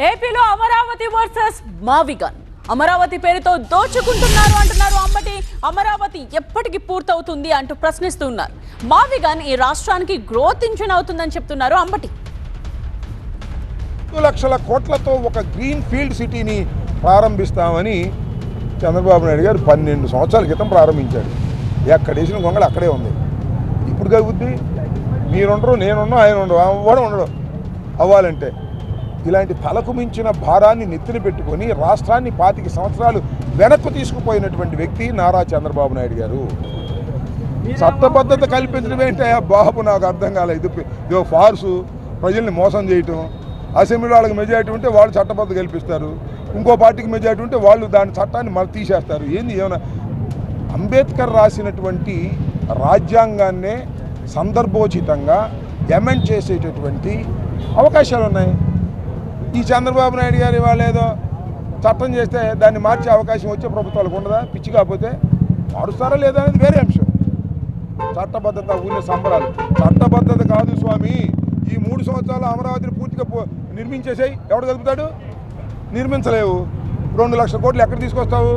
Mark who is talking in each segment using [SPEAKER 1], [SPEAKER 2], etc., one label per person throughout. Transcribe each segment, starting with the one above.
[SPEAKER 1] ఏపీలో అమరావతి వర్సెస్ మావిగన్. అమరావతి పేరుతో దోచుకుంటున్నారు అంటున్నారు అంబటి. అమరావతి ఎప్పటికి పూర్తవుతుంది అంటూ ప్రశ్నిస్తున్నారు. మావిగన్ ఈ రాష్ట్రానికి గ్రోత్ ఇంజిన్ అవుతుందని చెప్తున్నారు అంబటి.
[SPEAKER 2] 2 లక్షల కోట్లతో ఒక గ్రీన్ ఫీల్డ్ సిటీని ప్రారంభిస్తామని చంద్రబాబు నాయుడు గారు 12 సంవత్సరాల క్రితం ప్రారంభించాడు. ఎక్కడ వేసిన గొంగళి అక్కడే ఉంది. ఇప్పుడు కలుగుద్ది, మీరుండరు, నేనున్నా, ఆయన ఉండరు, కూడా ఉండడు. అవ్వాలంటే ఇలాంటి తలకు మించిన భారాన్ని నెత్తిన పెట్టుకొని రాష్ట్రాన్ని 25 సంవత్సరాలు వెనక్కు తీసుకుపోయినటువంటి వ్యక్తి నారా చంద్రబాబు నాయుడు గారు. చట్టబద్ధత కల్పించడం ఏంటి బాబు, నాకు అర్థం కాలేదు. ఇదో ఫార్సు, ప్రజల్ని మోసం చేయటం. అసెంబ్లీ వాళ్ళకి మెజారిటీ ఉంటే వాళ్ళు చట్టబద్ధత కల్పిస్తారు, ఇంకో పార్టీకి మెజారిటీ ఉంటే వాళ్ళు దాని చట్టాన్ని మళ్ళీ తీసేస్తారు. ఏంది ఏమైనా అంబేద్కర్ రాసినటువంటి రాజ్యాంగాన్నే సందర్భోచితంగా అమెండ్ చేసేటటువంటి అవకాశాలు ఉన్నాయి. ఈ చంద్రబాబు నాయుడు గారు ఇవాళ ఏదో చట్టం చేస్తే దాన్ని మార్చే అవకాశం వచ్చే ప్రభుత్వాలకు ఉండదా? పిచ్చి కాకపోతే మారుస్తారా లేదా అనేది వేరే అంశం. చట్టబద్ధత ఊళ్ళో సంబరాలు. చట్టబద్ధత కాదు స్వామి. ఈ 3 సంవత్సరాలు అమరావతిని పూర్తిగా నిర్మించేసాయి. ఎవడు కలుపుతాడు? నిర్మించలేవు. 2 లక్షల కోట్లు ఎక్కడ తీసుకొస్తావు?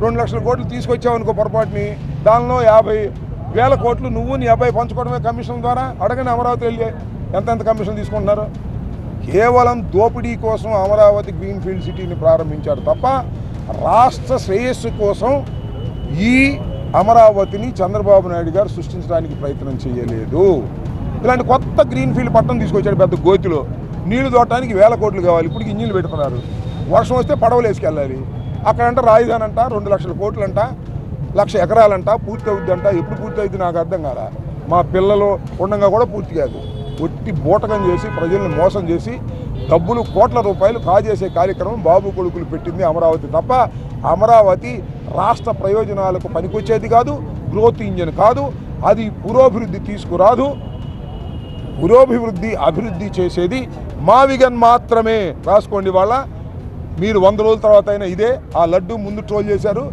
[SPEAKER 2] 2 లక్షల కోట్లు తీసుకొచ్చావు అనుకో పొరపాటుని, దానిలో 50,000 కోట్లు నువ్వు నీ అబ్బాయి పంచుకోవడమే కమిషన్ ద్వారా. అడగని అమరావతి వెళ్ళి ఎంతెంత కమిషన్ తీసుకుంటున్నారు. కేవలం దోపిడీ కోసం అమరావతి గ్రీన్ ఫీల్డ్ సిటీని ప్రారంభించారు తప్ప రాష్ట్ర శ్రేయస్సు కోసం ఈ అమరావతిని చంద్రబాబు నాయుడు గారు సృష్టించడానికి ప్రయత్నం చేయలేదు. ఇలాంటి కొత్త గ్రీన్ ఫీల్డ్ పట్టణం తీసుకొచ్చాడు పెద్ద గోతిలో. నీళ్లు తోటడానికి 1000 కోట్లు కావాలి. ఇప్పుడు ఇంజన్లు పెడుతున్నారు. వర్షం వస్తే పడవలు వేసుకెళ్ళాలి. అక్కడంట రాజధాని అంట 2 లక్షల కోట్లు అంట, 1,00,000 ఎకరాలంట, పూర్తి అవుద్ది అంట. ఎప్పుడు పూర్తి అవుద్ది నాకు అర్థం కాల. మా పిల్లలు ఉండగా కూడా పూర్తి కాదు. ఒట్టి బూటకం చేసి ప్రజల్ని మోసం చేసి డబ్బులు కోట్ల రూపాయలు కాజేసే కార్యక్రమం బాబు కొడుకులు పెట్టింది అమరావతి తప్ప అమరావతి రాష్ట్ర ప్రయోజనాలకు పనికొచ్చేది కాదు, గ్రోత్ ఇంజిన్ కాదు. అది పురోభివృద్ధి తీసుకురాదు. అభివృద్ధి చేసేది మావిగన్ మాత్రమే. రాసుకోండి. వాళ్ళ మీరు 100 రోజుల తర్వాత అయినా ఇదే. ఆ లడ్డు ముందు ట్రోల్ చేశారు,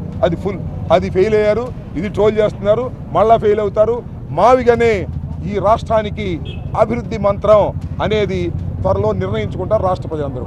[SPEAKER 2] అది ఫెయిల్ అయ్యారు. ఇది ట్రోల్ చేస్తున్నారు, మళ్ళా ఫెయిల్ అవుతారు. మావిగనే ఈ రాష్ట్రానికి అభివృద్ధి మంత్రం అనేది త్వరలో నిర్ణయించుకుంటారు రాష్ట్ర ప్రజలందరూ.